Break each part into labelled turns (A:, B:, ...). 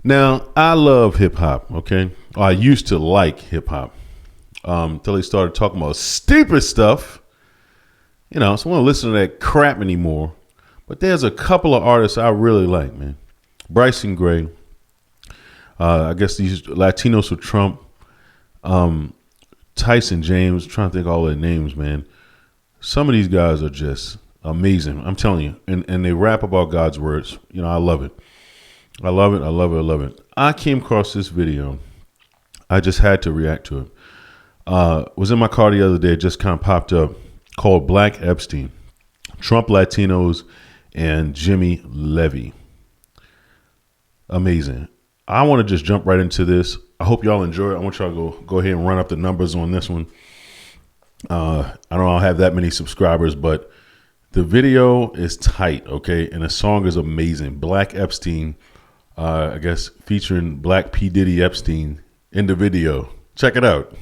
A: Now, I love hip hop, okay? I used to like hip hop until they started talking about stupid stuff. So I don't listen to that crap anymore. But there's a couple of artists I really like, man. Bryson Gray. I guess these Latinos with Trump. Tyson James. Trying to think of all their names, man. Some of these guys are just amazing. I'm telling you. And they rap about God's words. I love it. I love it. I love it. I love it. I came across this video. I just had to react to it. Was in my car the other day. It just kind of popped up. Called Black Epstien. Trump Latinos and Jimmy Levy. Amazing. I want to just jump right into this. I hope y'all enjoy it. I want y'all to go ahead and run up the numbers on this one. I don't have that many subscribers, but the video is tight, okay? And the song is amazing. Black Epstien, I guess featuring Black P. Diddy Epstein in the video. Check it out.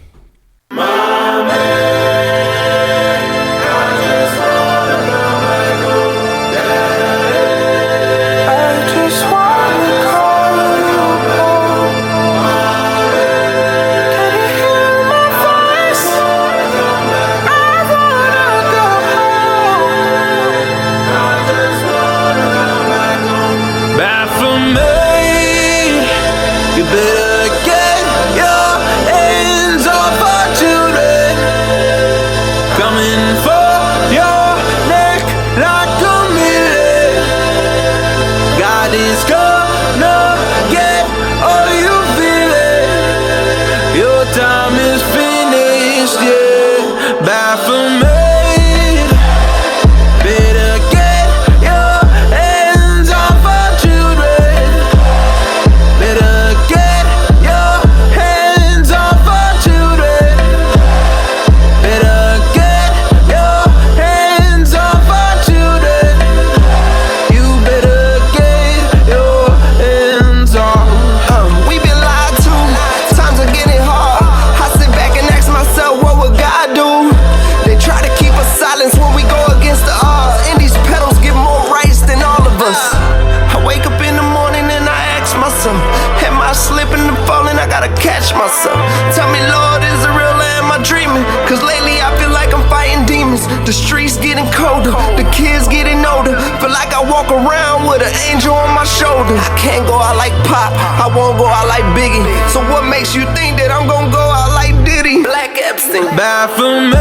B: The streets getting colder, the kids getting older. Feel like I walk around with an angel on my shoulder. I can't go out like Pop, I won't go out like Biggie. So what makes you think that I'm gonna go out like Diddy? Black Epstien. Baphomet,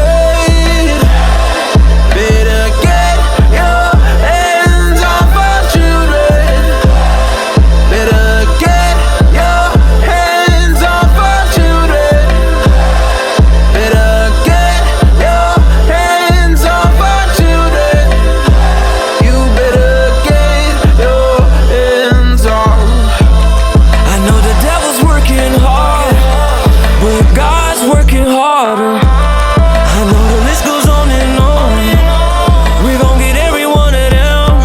B: better get your hands off our children. Better get your hands off our children. Better get your hands off our children. You better get your hands off. I know the devil's working hard, but God's working harder. I know the list goes on and on. We gon' get every one of them.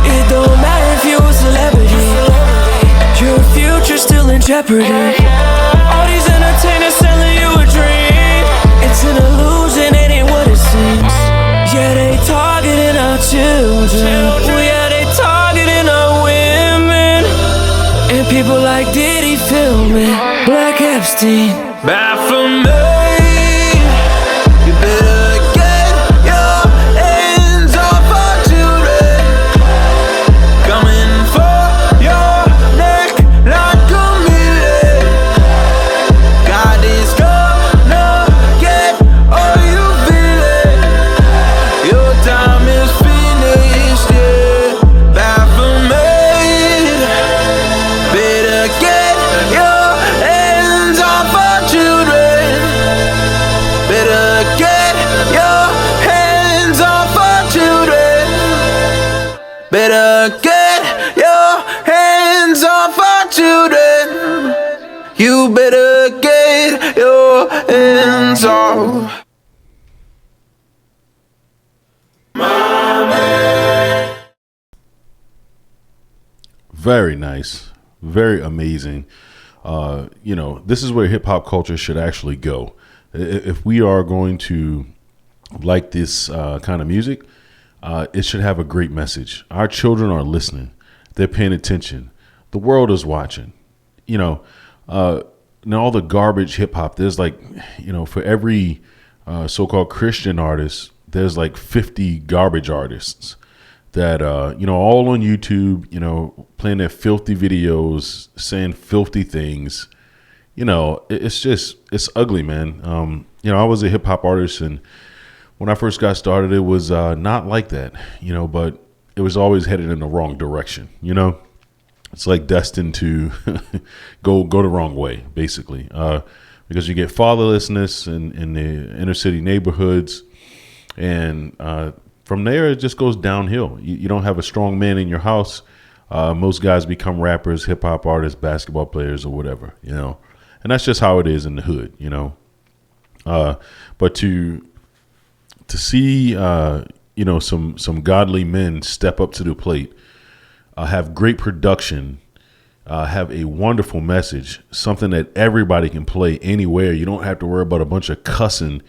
B: It don't matter if you're a celebrity, your future's still in jeopardy. All these entertainers selling you a dream. It's an illusion, it ain't what it seems. Yeah, they targeting our children. Oh yeah, they targeting our women. And people like Diddy filming Black Epstien. Baphomet, you better get your hands off our children. Coming for your neck like a million. God is gonna get all you feeling. Your time is finished, yeah. Baphomet, better get your hands off our children. Better get your hands off our children. Better get your hands off our children. You better get your hands off.
A: Very nice. Very amazing. This is where hip hop culture should actually go. If we are going to like this kind of music, it should have a great message. Our children are listening. They're paying attention. The world is watching. You know, now all the garbage hip hop. There's like, for every so-called Christian artist, there's like 50 garbage artists that all on YouTube, playing their filthy videos, saying filthy things. It's ugly, man. I was a hip hop artist, and when I first got started, it was not like that, but it was always headed in the wrong direction. It's like destined to go the wrong way, basically, because you get fatherlessness in the inner city neighborhoods, and from there it just goes downhill. You don't have a strong man in your house. Most guys become rappers, hip hop artists, basketball players, or whatever, and that's just how it is in the hood, But to see some godly men step up to the plate, have great production, have a wonderful message, something that everybody can play anywhere. You don't have to worry about a bunch of cussing.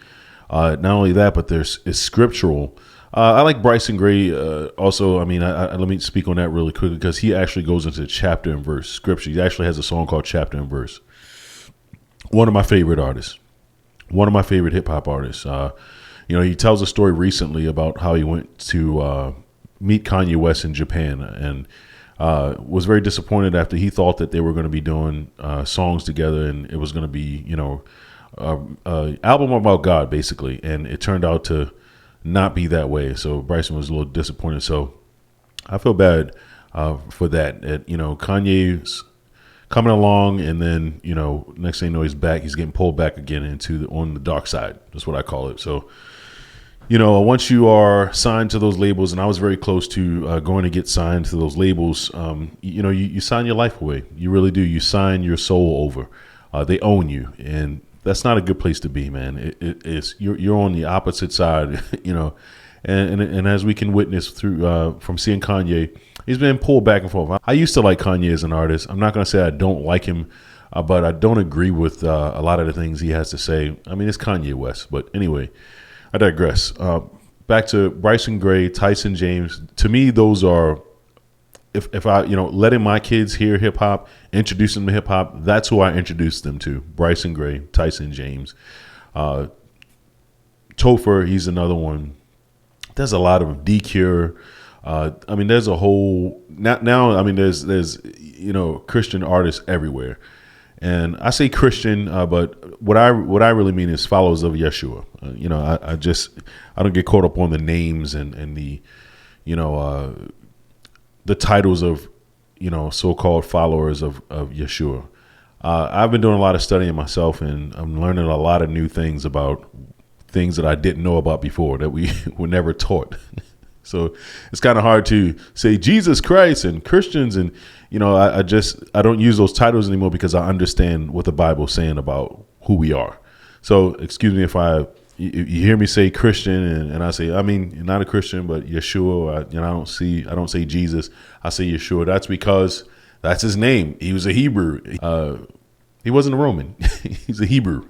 A: Not only that, but it's scriptural. I like Bryson Gray also. I mean, let me speak on that really quickly, because he actually goes into chapter and verse scripture. He actually has a song called Chapter and Verse. One of my favorite artists, one of my favorite hip hop artists. He tells a story recently about how he went to meet Kanye West in Japan, and was very disappointed after he thought that they were going to be doing songs together, and it was going to be, album about God, basically. And it turned out to not be that way. So Bryson was a little disappointed. So I feel bad for that. Kanye's coming along, and then, next thing you know, he's back. He's getting pulled back again on the dark side. That's what I call it. So, once you are signed to those labels, and I was very close to going to get signed to those labels, you sign your life away. You really do. You sign your soul over. They own you, and that's not a good place to be, man. You're on the opposite side, and as we can witness through from seeing Kanye, he's been pulled back and forth. I used to like Kanye as an artist. I'm not going to say I don't like him, but I don't agree with a lot of the things he has to say. I mean, it's Kanye West, but anyway, I digress. Back to Bryson Gray, Tyson James. To me, those are, if I, letting my kids hear hip hop, introduce them to hip hop, that's who I introduced them to. Bryson Gray, Tyson James. Topher, he's another one. There's a lot of them. D-Cure. There's a whole, now, there's Christian artists everywhere. And I say Christian, but what I really mean is followers of Yeshua. I don't get caught up on the names and the, the titles of, so-called followers of Yeshua. I've been doing a lot of studying myself, and I'm learning a lot of new things about things that I didn't know about before that we were never taught. So it's kind of hard to say Jesus Christ and Christians, and I don't use those titles anymore, because I understand what the Bible's saying about who we are. So excuse me if you hear me say Christian, and I say, you're not a Christian, but Yeshua. I don't say Jesus. I say Yeshua. That's because that's his name. He was a Hebrew. He wasn't a Roman. He's a Hebrew.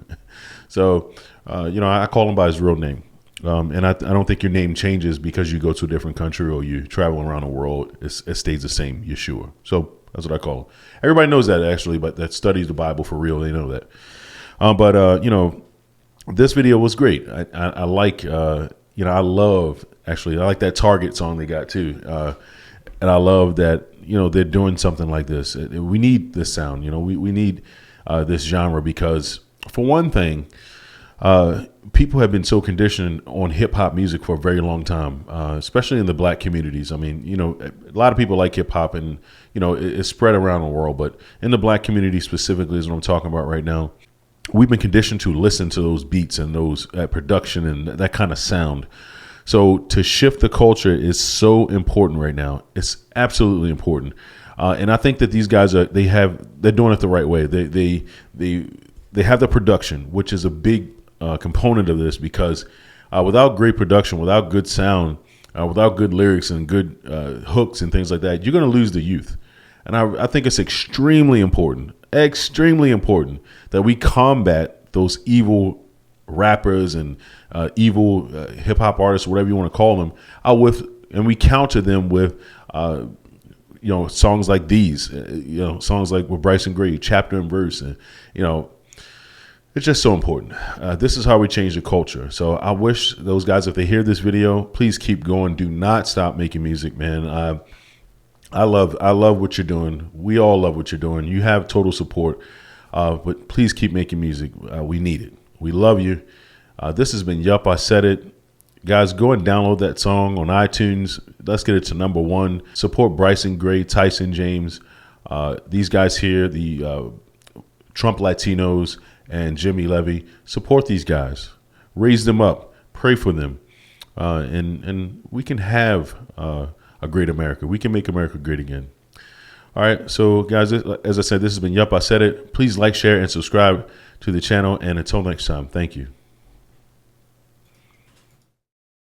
A: So I call him by his real name. And I don't think your name changes because you go to a different country or you travel around the world. It stays the same, Yeshua. So that's what I call him. Everybody knows that, actually, but that studies the Bible for real, they know that. This video was great. I like, I like that Target song they got too. And I love that, they're doing something like this. We need this sound, we need this genre, because for one thing, people have been so conditioned on hip hop music for a very long time, especially in the black communities. A lot of people like hip hop, and, it's spread around the world, but in the black community specifically is what I'm talking about right now. We've been conditioned to listen to those beats and those production and that kind of sound. So to shift the culture is so important right now. It's absolutely important. And I think that these guys they're doing it the right way. They have the production, which is a big component of this, because without great production, without good sound, without good lyrics and good hooks and things like that, you're going to lose the youth. And I think it's extremely important that we combat those evil rappers and evil hip hop artists, whatever you want to call them, and we counter them with songs like these, songs like with Bryson Gray, chapter and verse, and it's just so important. This is how we change the culture. So I wish those guys, if they hear this video, please keep going. Do not stop making music, man. I love what you're doing. We all love what you're doing. You have total support, but please keep making music. We need it. We love you. This has been Yup, I Said It. Guys, go and download that song on iTunes. Let's get it to #1. Support Bryson Gray, Tyson James, these guys here, the Trump Latinos, and Jimmy Levy. Support these guys. Raise them up. Pray for them. And we can have a great America. We can make America great again. All right. So, guys, as I said, this has been Yup, I Said It. Please like, share, and subscribe to the channel. And until next time, thank you.